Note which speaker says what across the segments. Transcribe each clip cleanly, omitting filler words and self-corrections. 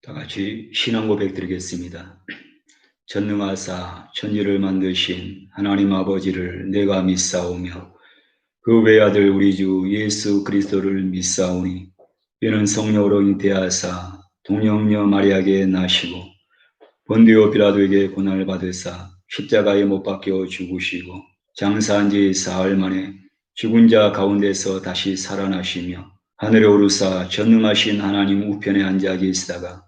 Speaker 1: 다 같이 신앙 고백 드리겠습니다. 전능하사 천지를 만드신 하나님 아버지를 내가 믿사오며 그 외아들 우리 주 예수 그리스도를 믿사오니 이는 성령으로 잉태하사 동정녀 마리아에게 나시고 본디오 빌라도에게 고난을 받으사 십자가에 못 박혀 죽으시고 장사한 지 사흘 만에 죽은 자 가운데서 다시 살아나시며 하늘에 오르사 전능하신 하나님 우편에 앉아 계시다가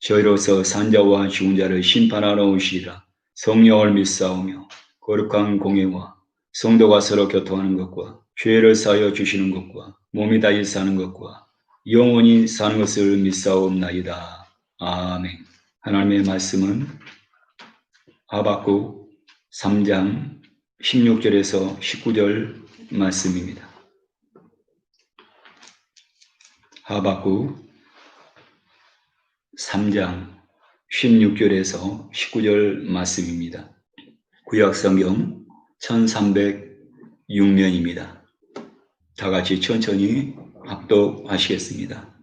Speaker 1: 저희로서 산자와 죽은 자를 심판하러 오시리라. 성령을 믿사오며 거룩한 공예와 성도가 서로 교통하는 것과 죄를 사하여 주시는 것과 몸이 다시 사는 것과 영원히 사는 것을 믿사옵나이다. 아멘. 하나님의 말씀은 하박국 3장 16절에서 19절 말씀입니다. 하박국 3장 16절에서 19절 말씀입니다. 구약성경 1306면입니다. 다 같이 천천히 합독하시겠습니다.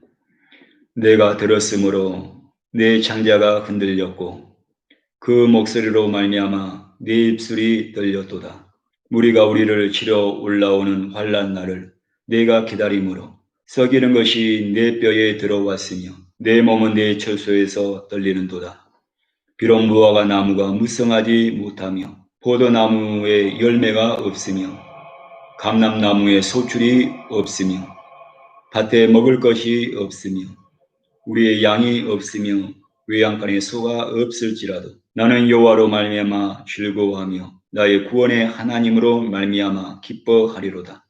Speaker 1: 내가 들었으므로 내 창자가 흔들렸고 그 목소리로 말미암아 내 입술이 떨렸도다. 무리가 우리를 치러 올라오는 환난 날을 내가 기다림으로 썩이는 것이 내 뼈에 들어왔으며 내 몸은 내 처소에서 떨리는도다. 비록 무화과 나무가 무성하지 못하며 포도나무에 열매가 없으며 감람나무에 소출이 없으며 밭에 먹을 것이 없으며 우리의 양이 없으며 외양간에 소가 없을지라도 나는 여호와로 말미암아 즐거워하며 나의 구원의 하나님으로 말미암아 기뻐하리로다.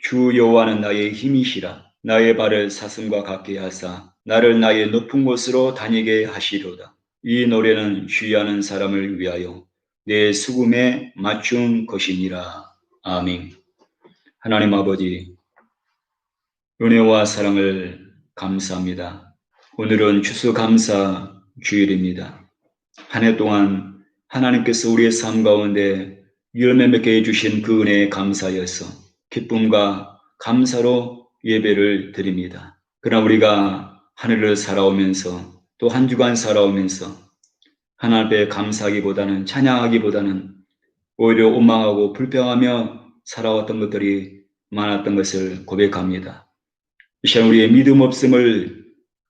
Speaker 1: 주 여호와는 나의 힘이시라. 나의 발을 사슴과 같게 하사 나를 나의 높은 곳으로 다니게 하시리로다. 이 노래는 주의하는 사람을 위하여 내 수금에 맞춘 것이니라. 아멘. 하나님 아버지, 은혜와 사랑을 감사합니다. 오늘은 추수감사 주일입니다. 한 해 동안 하나님께서 우리의 삶 가운데 열매 맺게 해주신 그 은혜에 감사하여서 기쁨과 감사로 예배를 드립니다. 그러나 우리가 한 해를 살아오면서 또 한 주간 살아오면서 하나님 앞에 감사하기보다는 찬양하기보다는 오히려 원망하고 불평하며 살아왔던 것들이 많았던 것을 고백합니다. 이 시간 우리의 믿음 없음을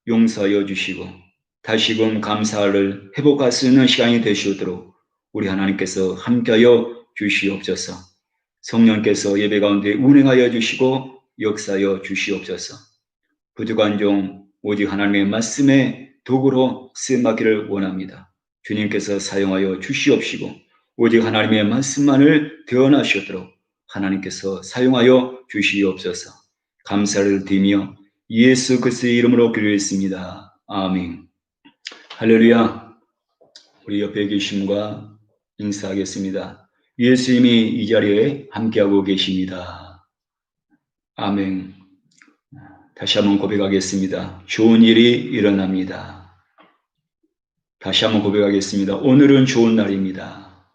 Speaker 1: 용서하여 주시고 다시금 감사를 회복할 수 있는 시간이 되시도록 우리 하나님께서 함께하여 주시옵소서. 성령께서 예배 가운데 운행하여 주시고 역사하여 주시옵소서. 부족한 종 오직 하나님의 말씀에 도구로 쓰임받기를 원합니다. 주님께서 사용하여 주시옵시고 오직 하나님의 말씀만을 드러나시도록 하나님께서 사용하여 주시옵소서. 감사를 드리며 예수 그리스도의 이름으로 기도했습니다. 아멘. 할렐루야. 우리 옆에 계심과 인사하겠습니다. 예수님이 이 자리에 함께하고 계십니다. 아멘. 다시 한번 고백하겠습니다. 좋은 일이 일어납니다. 다시 한번 고백하겠습니다. 오늘은 좋은 날입니다.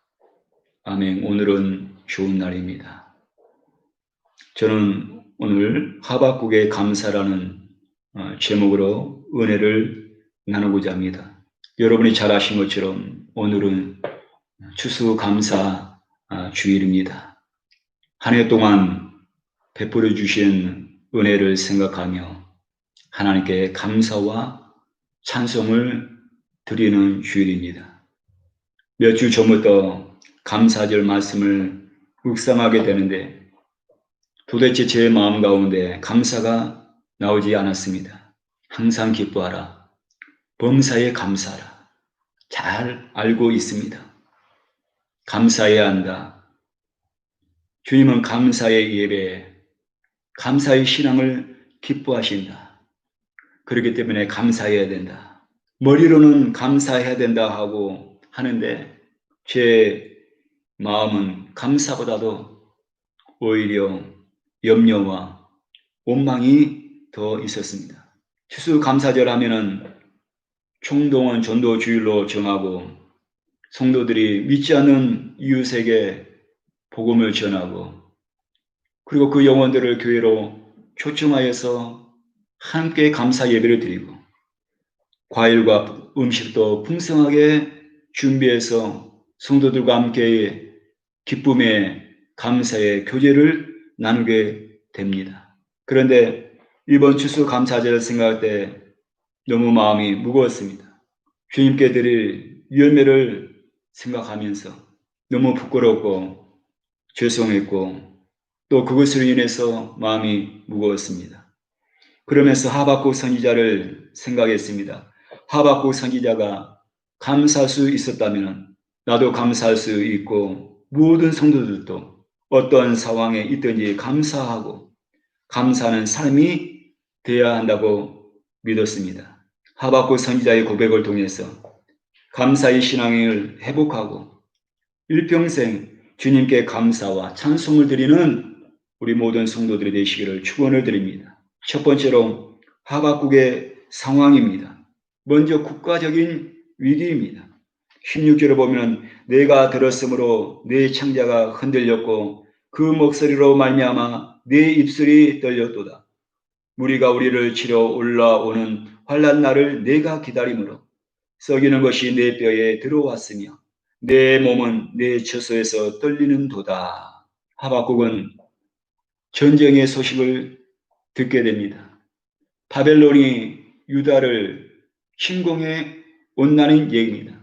Speaker 1: 아멘. 오늘은 좋은 날입니다. 저는 오늘 하박국의 감사라는 제목으로 은혜를 나누고자 합니다. 여러분이 잘 아신 것처럼 오늘은 추수감사 주일입니다. 한 해 동안 베풀어 주신 은혜를 생각하며 하나님께 감사와 찬송을 드리는 주일입니다. 몇 주 전부터 감사절 말씀을 묵상하게 되는데 도대체 제 마음 가운데 감사가 나오지 않았습니다. 항상 기뻐하라. 범사에 감사하라. 잘 알고 있습니다. 감사해야 한다. 주님은 감사의 예배, 감사의 신앙을 기뻐하신다. 그렇기 때문에 감사해야 된다. 머리로는 감사해야 된다 하고 하는데 제 마음은 감사보다도 오히려 염려와 원망이 더 있었습니다. 추수감사절 하면은 총동원 전도주일로 정하고 성도들이 믿지 않는 이웃에게 복음을 전하고 그리고 그 영혼들을 교회로 초청하여서 함께 감사 예배를 드리고 과일과 음식도 풍성하게 준비해서 성도들과 함께 기쁨의 감사의 교제를 나누게 됩니다. 그런데 이번 추수감사절을 생각할 때 너무 마음이 무거웠습니다. 주님께 드릴 열매를 생각하면서 너무 부끄럽고 죄송했고 또 그것으로 인해서 마음이 무거웠습니다. 그러면서 하박국 선지자를 생각했습니다. 하박국 선지자가 감사할 수 있었다면 나도 감사할 수 있고 모든 성도들도 어떤 상황에 있든지 감사하고 감사하는 삶이 되어야 한다고 믿었습니다. 하박국 선지자의 고백을 통해서 감사의 신앙을 회복하고 일평생 주님께 감사와 찬송을 드리는 우리 모든 성도들이 되시기를 축원을 드립니다. 첫 번째로 하박국의 상황입니다. 먼저 국가적인 위기입니다. 16절을 보면 내가 들었으므로 내 창자가 흔들렸고 그 목소리로 말미암아 내 입술이 떨렸도다. 무리가 우리를 치러 올라오는 환난 날을 내가 기다림으로 썩이는 것이 내 뼈에 들어왔으며 내 몸은 내 처소에서 떨리는도다. 하박국은 전쟁의 소식을 듣게 됩니다. 바벨론이 유다를 침공해 온다는 얘기입니다.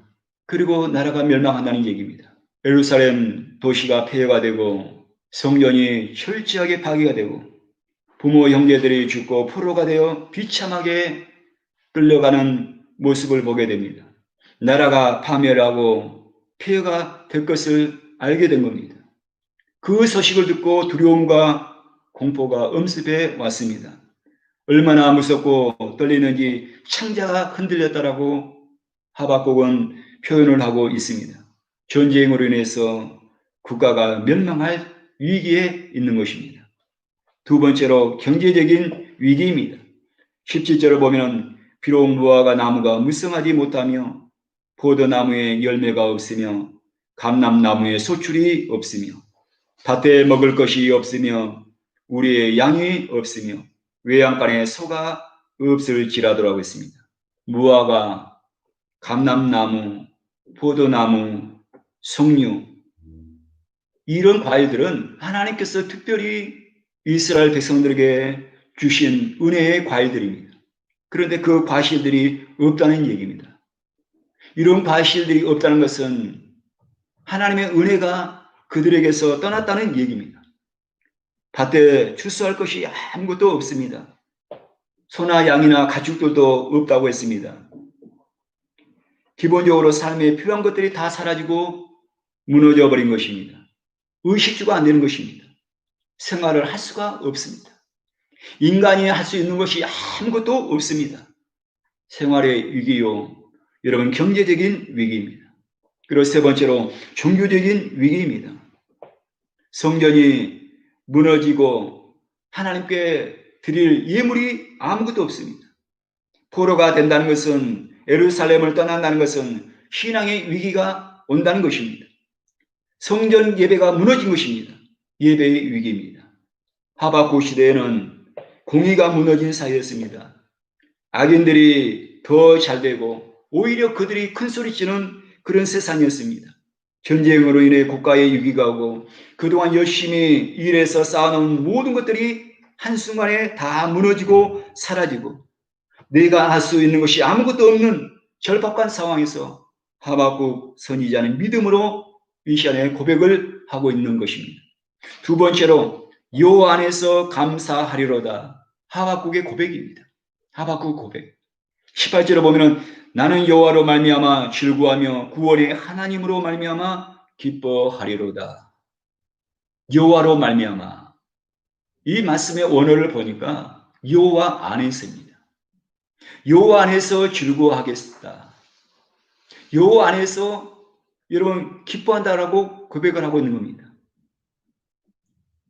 Speaker 1: 그리고 나라가 멸망한다는 얘기입니다. 예루살렘 도시가 폐허가 되고 성전이 철저하게 파괴가 되고 부모 형제들이 죽고 포로가 되어 비참하게 끌려가는 모습을 보게 됩니다. 나라가 파멸하고 폐허가 될 것을 알게 된 겁니다. 그 소식을 듣고 두려움과 공포가 엄습해 왔습니다. 얼마나 무섭고 떨리는지 창자가 흔들렸다라고 하박국은 표현을 하고 있습니다. 전쟁으로 인해서 국가가 멸망할 위기에 있는 것입니다. 두 번째로 경제적인 위기입니다. 17절을 보면 비록 무화과 나무가 무성하지 못하며 포도나무에 열매가 없으며 감람나무에 소출이 없으며 밭에 먹을 것이 없으며 우리의 양이 없으며 외양간에 소가 없을지라도라고 했습니다. 무화과, 감람나무, 포도나무, 석류 이런 과일들은 하나님께서 특별히 이스라엘 백성들에게 주신 은혜의 과일들입니다. 그런데 그 과실들이 없다는 얘기입니다. 이런 과실들이 없다는 것은 하나님의 은혜가 그들에게서 떠났다는 얘기입니다. 밭에 추수할 것이 아무것도 없습니다. 소나 양이나 가축들도 없다고 했습니다. 기본적으로 삶에 필요한 것들이 다 사라지고 무너져 버린 것입니다. 의식주가 안 되는 것입니다. 생활을 할 수가 없습니다. 인간이 할 수 있는 것이 아무것도 없습니다. 생활의 위기요. 여러분 경제적인 위기입니다. 그리고 세 번째로 종교적인 위기입니다. 성전이 무너지고 하나님께 드릴 예물이 아무것도 없습니다. 포로가 된다는 것은 예루살렘을 떠난다는 것은 신앙의 위기가 온다는 것입니다. 성전 예배가 무너진 것입니다. 예배의 위기입니다. 하박국 시대에는 공의가 무너진 사이였습니다. 악인들이 더 잘되고 오히려 그들이 큰소리치는 그런 세상이었습니다. 전쟁으로 인해 국가의 위기가 오고 그동안 열심히 일해서 쌓아놓은 모든 것들이 한순간에 다 무너지고 사라지고 내가 할 수 있는 것이 아무것도 없는 절박한 상황에서 하박국 선지자는 믿음으로 이 시간에 고백을 하고 있는 것입니다. 두 번째로 여호와 안에서 감사하리로다. 하박국의 고백입니다. 하박국 고백. 18절을 보면 나는 여호와로 말미암아 즐거워하며 구원의 하나님으로 말미암아 기뻐하리로다. 여호와로 말미암아. 이 말씀의 원어를 보니까 여호와 안에서입니다. 여호와 안에서 즐거워하겠다. 여호와 안에서 여러분 기뻐한다라고 고백을 하고 있는 겁니다.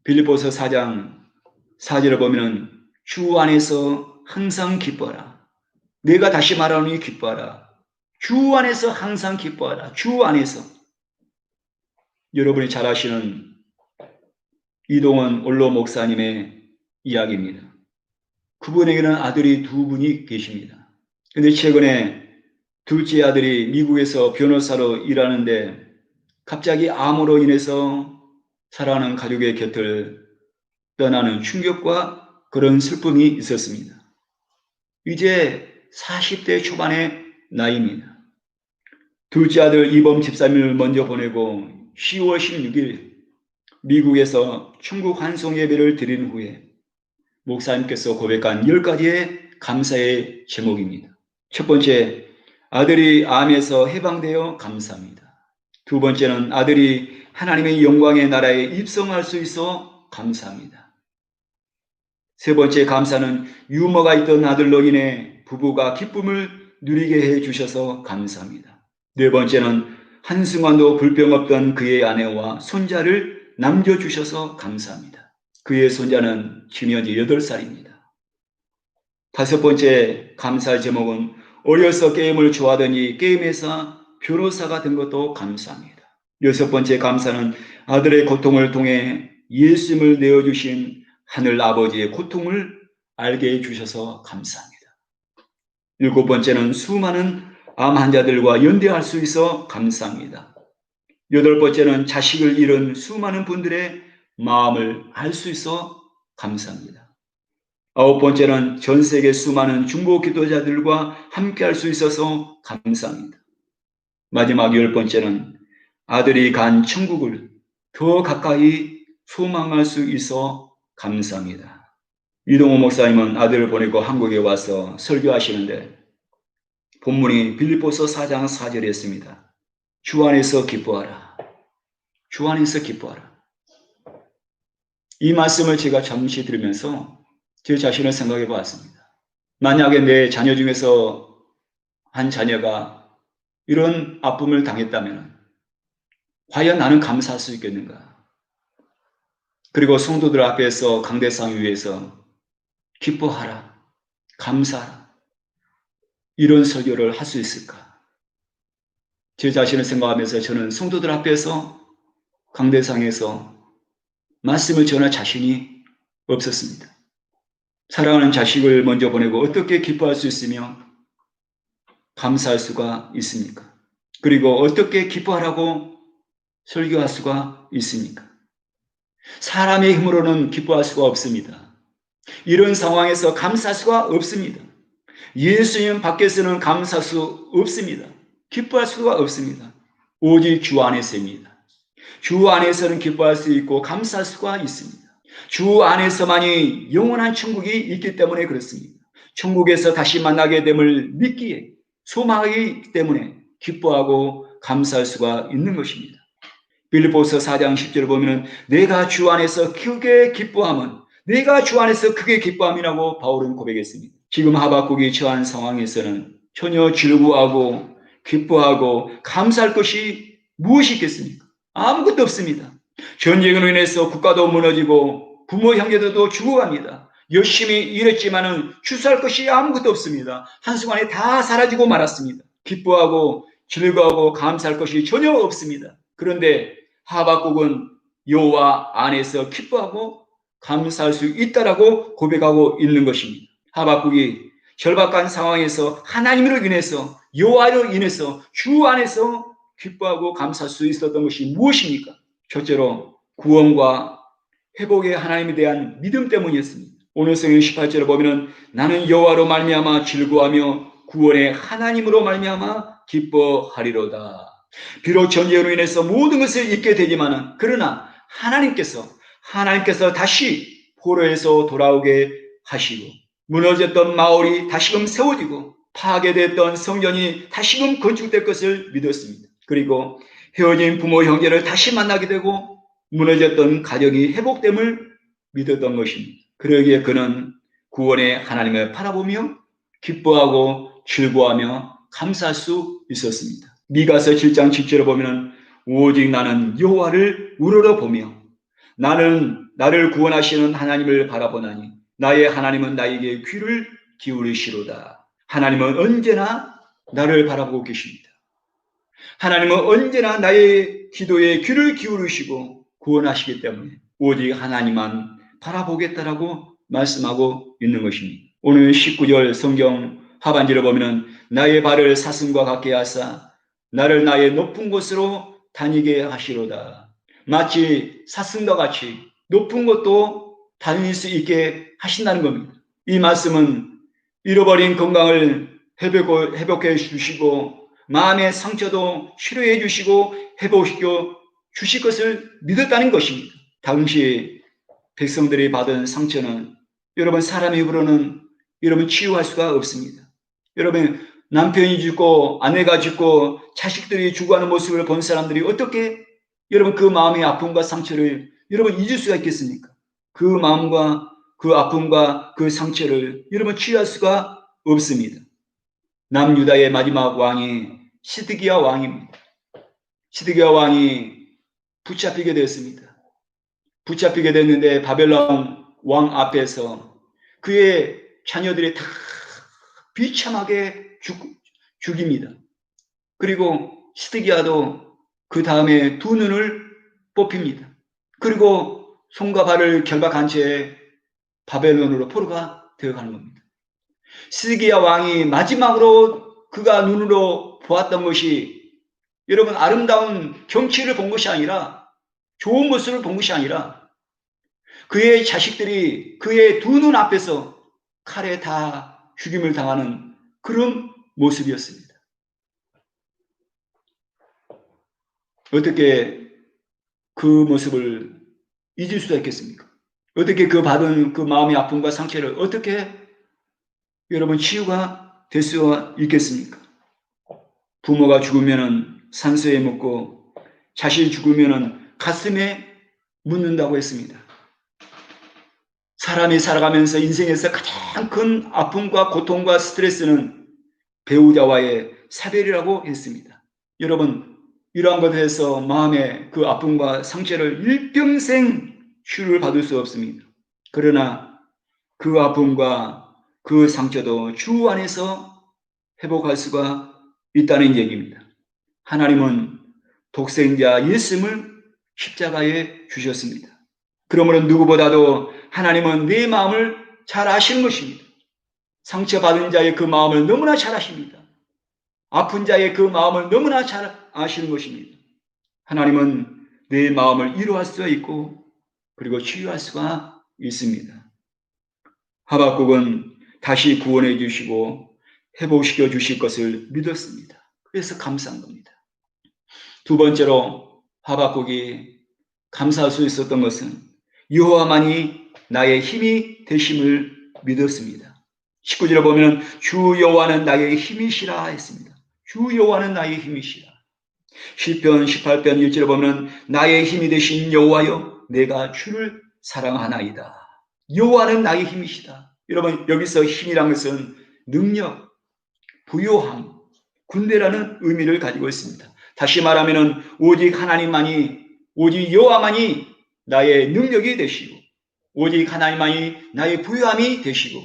Speaker 1: 빌립보서 4장 4절을 보면 주 안에서 항상 기뻐하라. 내가 다시 말하노니 기뻐하라. 주 안에서 항상 기뻐하라. 주 안에서. 여러분이 잘 아시는 이동원 원로 목사님의 이야기입니다. 그분에게는 아들이 두 분이 계십니다. 근데 최근에 둘째 아들이 미국에서 변호사로 일하는데 갑자기 암으로 인해서 사랑하는 가족의 곁을 떠나는 충격과 그런 슬픔이 있었습니다. 이제 40대 초반의 나이입니다. 둘째 아들 이범 집사님을 먼저 보내고 10월 16일 미국에서 천국 환송 예배를 드린 후에 목사님께서 고백한 10가지의 감사의 제목입니다. 첫 번째, 아들이 암에서 해방되어 감사합니다. 두 번째는 아들이 하나님의 영광의 나라에 입성할 수 있어 감사합니다. 세 번째 감사는 유머가 있던 아들로 인해 부부가 기쁨을 누리게 해 주셔서 감사합니다. 네 번째는 한순간도 불평 없던 그의 아내와 손자를 남겨주셔서 감사합니다. 그의 손자는 지금 현재 8살입니다. 다섯 번째 감사할 제목은 어려서 게임을 좋아하더니 게임에서 변호사가 된 것도 감사합니다. 여섯 번째 감사는 아들의 고통을 통해 예수님을 내어주신 하늘 아버지의 고통을 알게 해주셔서 감사합니다. 일곱 번째는 수많은 암 환자들과 연대할 수 있어 감사합니다. 여덟 번째는 자식을 잃은 수많은 분들의 마음을 알 수 있어 감사합니다. 아홉 번째는 전 세계 수많은 중보 기도자들과 함께 할 수 있어서 감사합니다. 마지막 열 번째는 아들이 간 천국을 더 가까이 소망할 수 있어 감사합니다. 이동호 목사님은 아들을 보내고 한국에 와서 설교하시는데 본문이 빌립보서 4장 4절에 있습니다. 주 안에서 기뻐하라. 주 안에서 기뻐하라. 이 말씀을 제가 잠시 들으면서 제 자신을 생각해 보았습니다. 만약에 내 자녀 중에서 한 자녀가 이런 아픔을 당했다면 과연 나는 감사할 수 있겠는가? 그리고 성도들 앞에서 강대상 위에서 기뻐하라, 감사하라 이런 설교를 할 수 있을까? 제 자신을 생각하면서 저는 성도들 앞에서 강대상에서 말씀을 전할 자신이 없었습니다. 사랑하는 자식을 먼저 보내고 어떻게 기뻐할 수 있으며 감사할 수가 있습니까? 그리고 어떻게 기뻐하라고 설교할 수가 있습니까? 사람의 힘으로는 기뻐할 수가 없습니다. 이런 상황에서 감사할 수가 없습니다. 예수님 밖에서는 감사할 수 없습니다. 기뻐할 수가 없습니다. 오직 주 안에서입니다. 주 안에서는 기뻐할 수 있고 감사할 수가 있습니다. 주 안에서만이 영원한 천국이 있기 때문에 그렇습니다. 천국에서 다시 만나게 됨을 믿기에 소망하기 때문에 기뻐하고 감사할 수가 있는 것입니다. 빌립보서 4장 10절을 보면 내가 주 안에서 크게 기뻐함은 내가 주 안에서 크게 기뻐함이라고 바울은 고백했습니다. 지금 하박국이 처한 상황에서는 전혀 즐거워하고 기뻐하고 감사할 것이 무엇이 있겠습니까? 아무것도 없습니다. 전쟁으로 인해서 국가도 무너지고 부모 형제들도 죽어갑니다. 열심히 일했지만은 추수할 것이 아무것도 없습니다. 한순간에 다 사라지고 말았습니다. 기뻐하고 즐거워하고 감사할 것이 전혀 없습니다. 그런데 하박국은 여호와 안에서 기뻐하고 감사할 수 있다라고 고백하고 있는 것입니다. 하박국이 절박한 상황에서 하나님으로 인해서 여호와로 인해서 주 안에서 기뻐하고 감사할 수 있었던 것이 무엇입니까? 첫째로 구원과 회복의 하나님에 대한 믿음 때문이었습니다. 오늘 성경 18절을 보면 나는 여호와로 말미암아 즐거워하며 구원의 하나님으로 말미암아 기뻐하리로다. 비록 전쟁으로 인해서 모든 것을 잊게 되지만 그러나 하나님께서 다시 포로에서 돌아오게 하시고 무너졌던 마을이 다시금 세워지고 파괴됐던 성전이 다시금 건축될 것을 믿었습니다. 그리고 헤어진 부모 형제를 다시 만나게 되고 무너졌던 가정이 회복됨을 믿었던 것입니다. 그러기에 그는 구원의 하나님을 바라보며 기뻐하고 즐거워하며 감사할 수 있었습니다. 미가서 7장 7절을 보면 오직 나는 여호와를 우러러보며 나를 구원하시는 하나님을 바라보나니 나의 하나님은 나에게 귀를 기울이시로다. 하나님은 언제나 나를 바라보고 계십니다. 하나님은 언제나 나의 기도에 귀를 기울이시고 구원하시기 때문에 오직 하나님만 바라보겠다라고 말씀하고 있는 것입니다. 오늘 19절 성경 하반절에 보면은 나의 발을 사슴과 같게 하사 나를 나의 높은 곳으로 다니게 하시로다. 마치 사슴과 같이 높은 곳도 다닐 수 있게 하신다는 겁니다. 이 말씀은 잃어버린 건강을 회복해 주시고 마음의 상처도 치료해 주시고 회복시켜 주실 것을 믿었다는 것입니다. 당시 백성들이 받은 상처는 여러분 사람의 입으로는 여러분 치유할 수가 없습니다. 여러분 남편이 죽고 아내가 죽고 자식들이 죽어가는 모습을 본 사람들이 어떻게 여러분 그 마음의 아픔과 상처를 여러분 잊을 수가 있겠습니까? 그 마음과 그 아픔과 그 상처를 여러분 치유할 수가 없습니다. 남유다의 마지막 왕이 시드기야 왕입니다. 시드기야 왕이 붙잡히게 되었습니다. 붙잡히게 됐는데 바벨론 왕 앞에서 그의 자녀들이 다 비참하게 죽입니다. 그리고 시드기야도 그 다음에 두 눈을 뽑힙니다. 그리고 손과 발을 결박한 채 바벨론으로 포로가 되어가는 겁니다. 시드기야 왕이 마지막으로 그가 눈으로 보았던 것이 여러분 아름다운 경치를 본 것이 아니라 좋은 모습을 본 것이 아니라 그의 자식들이 그의 두 눈 앞에서 칼에 다 죽임을 당하는 그런 모습이었습니다. 어떻게 그 모습을 잊을 수가 있겠습니까? 어떻게 그 받은 그 마음의 아픔과 상처를 어떻게 여러분 치유가 될 수가 있겠습니까? 부모가 죽으면은 산소에 묻고 자식이 죽으면은 가슴에 묻는다고 했습니다. 사람이 살아가면서 인생에서 가장 큰 아픔과 고통과 스트레스는 배우자와의 사별이라고 했습니다. 여러분 이러한 것에 대해서 마음의 그 아픔과 상처를 일평생 치유를 받을 수 없습니다. 그러나 그 아픔과 그 상처도 주 안에서 회복할 수가 있다는 얘기입니다. 하나님은 독생자 예수님을 십자가에 주셨습니다. 그러므로 누구보다도 하나님은 내 마음을 잘 아시는 것입니다. 상처받은 자의 그 마음을 너무나 잘 아십니다. 아픈 자의 그 마음을 너무나 잘 아시는 것입니다. 하나님은 내 마음을 위로할 수가 있고 그리고 치유할 수가 있습니다. 하박국은 다시 구원해 주시고 회복시켜 주실 것을 믿었습니다. 그래서 감사한 겁니다. 두 번째로 하박국이 감사할 수 있었던 것은 여호와만이 나의 힘이 되심을 믿었습니다. 19절에 보면 주 여호와는 나의 힘이시라 했습니다. 주 여호와는 나의 힘이시라. 시편 18편 1절에 보면 나의 힘이 되신 여호와여 내가 주를 사랑하나이다. 여호와는 나의 힘이시다. 여러분 여기서 힘이란 것은 능력, 부요함, 군대라는 의미를 가지고 있습니다. 다시 말하면 오직 하나님만이 오직 여호와만이 나의 능력이 되시고 오직 하나님만이 나의 부요함이 되시고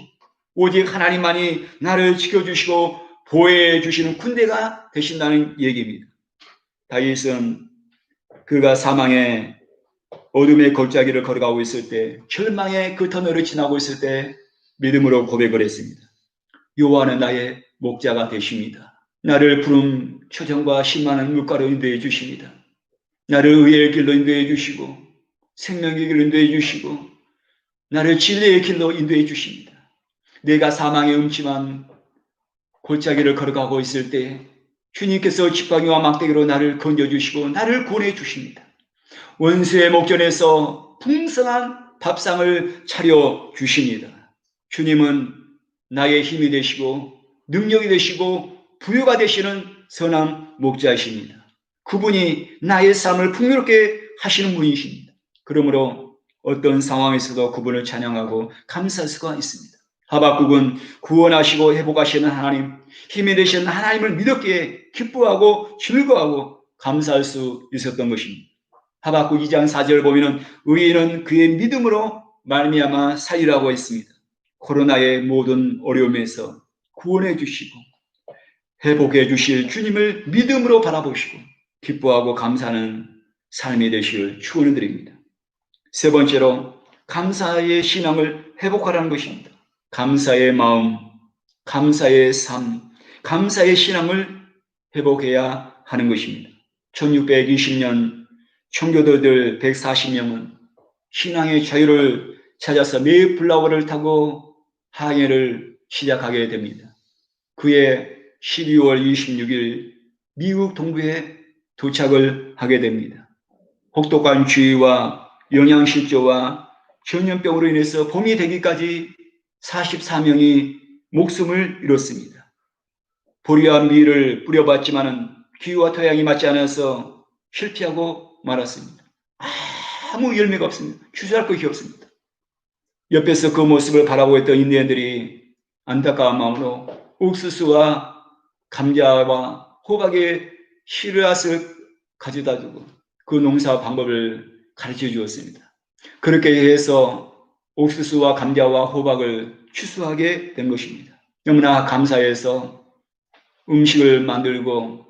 Speaker 1: 오직 하나님만이 나를 지켜주시고 보호해 주시는 군대가 되신다는 얘기입니다. 다윗은 그가 사망의 어둠의 골짜기를 걸어가고 있을 때 절망의 그 터널을 지나고 있을 때 믿음으로 고백을 했습니다. 여호와는 나의 목자가 되십니다. 나를 푸른 초정과 신만한 물가로 인도해 주십니다. 나를 의의 길로 인도해 주시고 생명의 길로 인도해 주시고 나를 진리의 길로 인도해 주십니다. 내가 사망의 음침한 골짜기를 걸어가고 있을 때 주님께서 지팡이와 막대기로 나를 건져주시고 나를 구원해 주십니다. 원수의 목전에서 풍성한 밥상을 차려 주십니다. 주님은 나의 힘이 되시고 능력이 되시고 부유가 되시는 선한 목자이십니다. 그분이 나의 삶을 풍요롭게 하시는 분이십니다. 그러므로 어떤 상황에서도 그분을 찬양하고 감사할 수가 있습니다. 하박국은 구원하시고 회복하시는 하나님, 힘이 되시는 하나님을 믿었기에 기뻐하고 즐거워하고 감사할 수 있었던 것입니다. 하박국 2장 4절 보면 의인은 그의 믿음으로 말미암아 살리라고 했습니다. 코로나의 모든 어려움에서 구원해 주시고 회복해 주실 주님을 믿음으로 바라보시고 기뻐하고 감사하는 삶이 되시길 축원을 드립니다. 세 번째로 감사의 신앙을 회복하라는 것입니다. 감사의 마음, 감사의 삶, 감사의 신앙을 회복해야 하는 것입니다. 1620년 청교도들 140명은 신앙의 자유를 찾아서 메이플라워를 타고 항해를 시작하게 됩니다. 그해 12월 26일 미국 동부에 도착을 하게 됩니다. 혹독한 주의와 영양실조와 전염병으로 인해서 봄이 되기까지 44명이 목숨을 잃었습니다. 보리와 밀을 뿌려봤지만은 기후와 토양이 맞지 않아서 실패하고 말았습니다. 아무 열매가 없습니다. 추수할 것이 없습니다. 옆에서 그 모습을 바라보고 있던 인디언들이 안타까운 마음으로 옥수수와 감자와 호박의 씨앗을 가져다 주고 그 농사 방법을 가르쳐 주었습니다. 그렇게 해서 옥수수와 감자와 호박을 추수하게 된 것입니다. 너무나 감사해서 음식을 만들고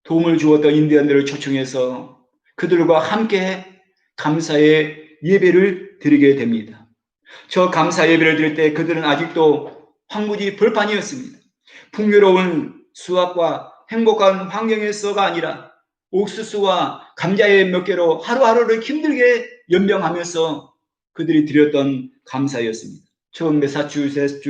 Speaker 1: 도움을 주었던 인디언들을 초청해서 그들과 함께 감사의 예배를 드리게 됩니다. 저 감사 예배를 드릴 때 그들은 아직도 황무지 벌판이었습니다. 풍요로운 수확과 행복한 환경에서가 아니라 옥수수와 감자의 몇 개로 하루하루를 힘들게 연명하면서 그들이 드렸던 감사였습니다. 처음 매사추세츠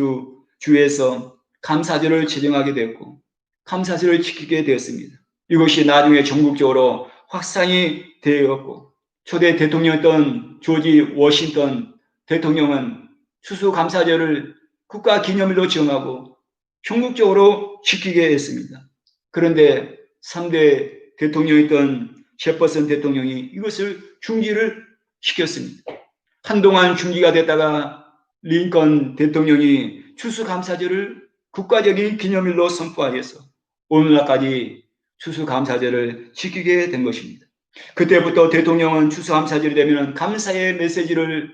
Speaker 1: 주에서 감사절을 제정하게 되었고 감사절을 지키게 되었습니다. 이것이 나중에 전국적으로 확산이 되었고 초대 대통령이었던 조지 워싱턴 대통령은 추수감사절을 국가기념일로 정하고 전국적으로 지키게 했습니다. 그런데 3대 대통령이었던 제퍼슨 대통령이 이것을 중지를 시켰습니다. 한동안 중지가 됐다가 링컨 대통령이 추수감사절을 국가적인 기념일로 선포하여서 오늘날까지 추수감사절을 지키게 된 것입니다. 그때부터 대통령은 추수감사절이 되면 감사의 메시지를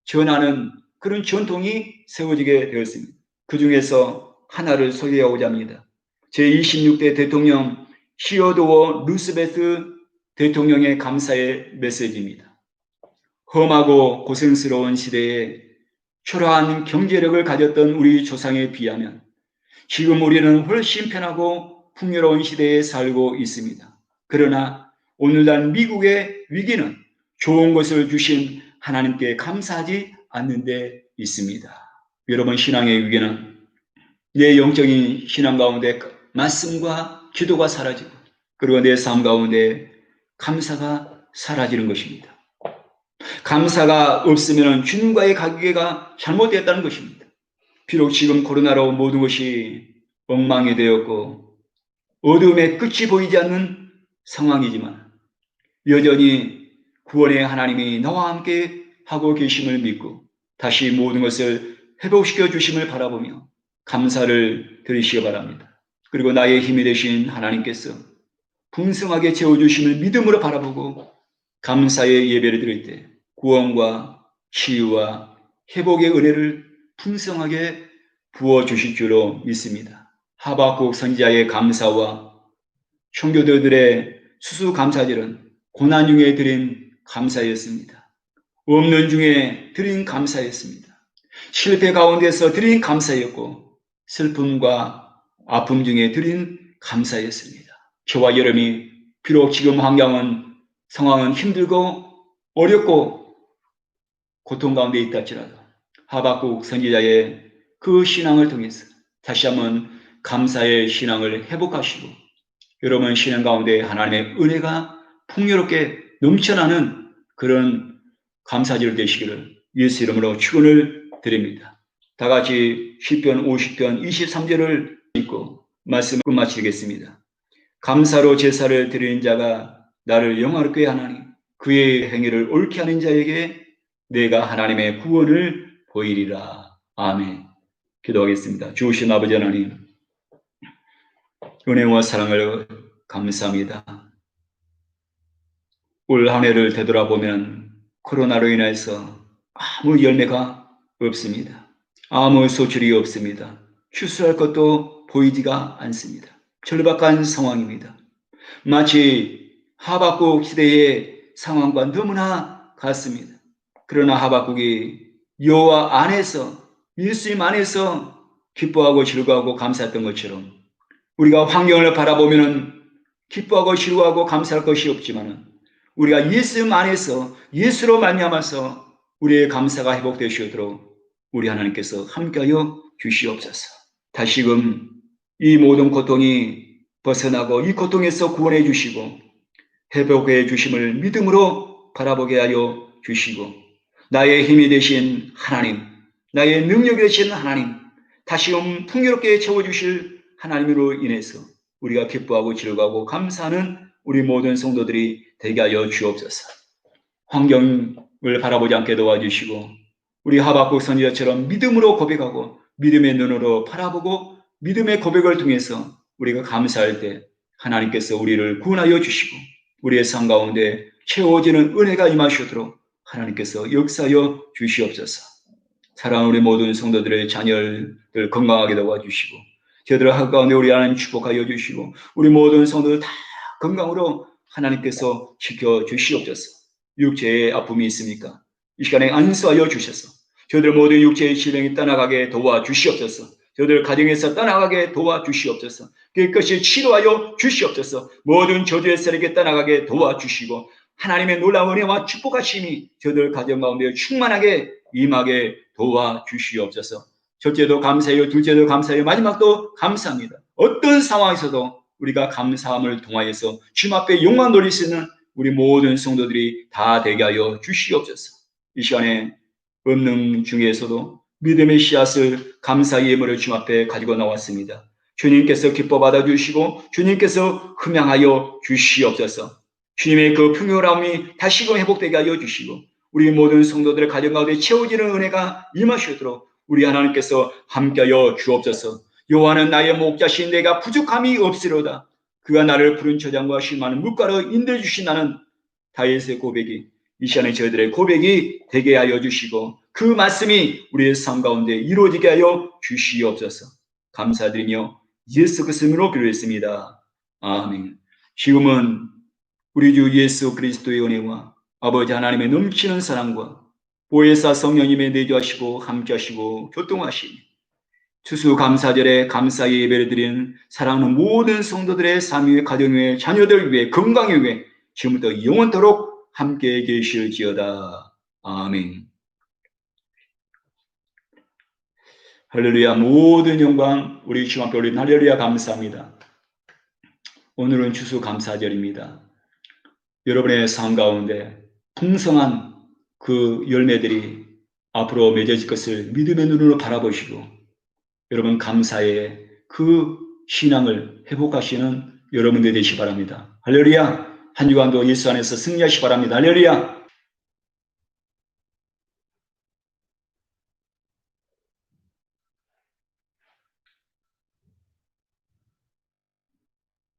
Speaker 1: 전하는 그런 전통이 세워지게 되었습니다. 그 중에서 하나를 소개하고자 합니다. 제26대 대통령 시어도어 루스베트 대통령의 감사의 메시지입니다. 험하고 고생스러운 시대에 초라한 경제력을 가졌던 우리 조상에 비하면 지금 우리는 훨씬 편하고 풍요로운 시대에 살고 있습니다. 그러나 오늘날 미국의 위기는 좋은 것을 주신 하나님께 감사하지 않는 데 있습니다. 여러분, 신앙의 위기는 내 영적인 신앙 가운데 말씀과 기도가 사라지고 그리고 내 삶 가운데 감사가 사라지는 것입니다. 감사가 없으면 주님과의 관계가 잘못되었다는 것입니다. 비록 지금 코로나로 모든 것이 엉망이 되었고 어두움의 끝이 보이지 않는 상황이지만 여전히 구원의 하나님이 나와 함께 하고 계심을 믿고 다시 모든 것을 회복시켜 주심을 바라보며 감사를 드리시기 바랍니다. 그리고 나의 힘이 되신 하나님께서 풍성하게 채워주심을 믿음으로 바라보고 감사의 예배를 드릴 때 구원과 치유와 회복의 은혜를 풍성하게 부어주실 줄로 믿습니다. 하박국 선지자의 감사와 청교도들의 수수감사절은 고난 중에 드린 감사였습니다. 없는 중에 드린 감사였습니다. 실패 가운데서 드린 감사였고 슬픔과 아픔 중에 드린 감사였습니다. 저와 여러분이 비록 지금 상황은 힘들고 어렵고 고통 가운데 있다 할지라도 하박국 선지자의 그 신앙을 통해서 다시 한번 감사의 신앙을 회복하시고 여러분 신앙 가운데 하나님의 은혜가 풍요롭게 넘쳐나는 그런 감사절 되시기를 예수 이름으로 축원을 드립니다. 다 같이 시편 50편 23절을 읽고 말씀을 마치겠습니다. 감사로 제사를 드리는 자가 나를 영화롭게 하나니 그의 행위를 옳게 하는 자에게 내가 하나님의 구원을 보이리라. 아멘. 기도하겠습니다. 주신 아버지 하나님, 은혜와 사랑을 감사합니다. 올 한 해를 되돌아보면 코로나로 인해서 아무 열매가 없습니다. 아무 소출이 없습니다. 추수할 것도 보이지가 않습니다. 절박한 상황입니다. 마치 하박국 시대의 상황과 너무나 같습니다. 그러나 하박국이 여호와 안에서 예수님 안에서 기뻐하고 즐거워하고 감사했던 것처럼 우리가 환경을 바라보면은 기뻐하고 즐거워하고 감사할 것이 없지만은 우리가 예수 안에서 예수로 말미암아서 우리의 감사가 회복되시도록 우리 하나님께서 함께하여 주시옵소서. 다시금 이 모든 고통이 벗어나고 이 고통에서 구원해 주시고 회복해 주심을 믿음으로 바라보게 하여 주시고 나의 힘이 되신 하나님, 나의 능력이 되신 하나님, 다시금 풍요롭게 채워주실 하나님으로 인해서 우리가 기뻐하고 즐거워하고 감사하는 우리 모든 성도들이 되게 하여 주옵소서. 환경을 바라보지 않게 도와주시고 우리 하박국 선지자처럼 믿음으로 고백하고 믿음의 눈으로 바라보고 믿음의 고백을 통해서 우리가 감사할 때 하나님께서 우리를 구원하여 주시고 우리의 삶 가운데 채워지는 은혜가 임하시도록 하나님께서 역사하여 주시옵소서. 사랑하는 우리 모든 성도들의 자녀들 건강하게 도와주시고 저희들 학교 가운데 우리 하나님 축복하여 주시고 우리 모든 성도들 다 건강으로 하나님께서 지켜주시옵소서. 육체에 아픔이 있습니까? 이 시간에 안수하여 주셔서 저희들 모든 육체의 질병이 떠나가게 도와주시옵소서. 저희들 가정에서 떠나가게 도와주시옵소서. 깨끗이 치료하여 주시옵소서. 모든 저주의 세력이 떠나가게 도와주시고 하나님의 놀라운 은혜와 축복하심이 저희들 가정 가운데 충만하게 임하게 도와주시옵소서. 첫째도 감사해요. 둘째도 감사해요. 마지막도 감사합니다. 어떤 상황에서도 우리가 감사함을 통하여서 주님 앞에 영광 돌릴 수 있는 우리 모든 성도들이 다 되게 하여 주시옵소서. 이 시간에 권능 중에서도 믿음의 씨앗을 감사의 예물을 주님 앞에 가지고 나왔습니다. 주님께서 기뻐 받아주시고 주님께서 흠양하여 주시옵소서. 주님의 그 풍요로움이 다시금 회복되게 하여 주시고 우리 모든 성도들의 가정 가운데 채워지는 은혜가 임하시도록 우리 하나님께서 함께하여 주옵소서. 여호와는 나의 목자신 내가 부족함이 없으로다. 그가 나를 푸른 저장과 쉴만한 물가로 인도해 주신다는 다윗의 고백이 이 시간에 저희들의 고백이 되게 하여 주시고 그 말씀이 우리의 삶 가운데 이루어지게 하여 주시옵소서. 감사드리며 예수 그리스도로 기도했습니다. 아멘. 지금은 우리 주 예수 그리스도의 은혜와 아버지 하나님의 넘치는 사랑과 보혜사 성령님의 내주하시고 함께하시고 교통하시니 추수감사절에 감사의 예배를 드리는 사랑하는 모든 성도들의 삶 위에 가정 위에 자녀들 위에 건강 위에 지금부터 영원토록 함께 계실지어다. 아멘. 할렐루야. 모든 영광 우리 주님 앞에 올린 할렐루야 감사합니다. 오늘은 추수감사절입니다. 여러분의 삶 가운데 풍성한 그 열매들이 앞으로 맺어질 것을 믿음의 눈으로 바라보시고 여러분 감사의 그 신앙을 회복하시는 여러분들이 되시기 바랍니다. 할렐루야. 한 주간도 예수 안에서 승리하시기 바랍니다. 할렐루야.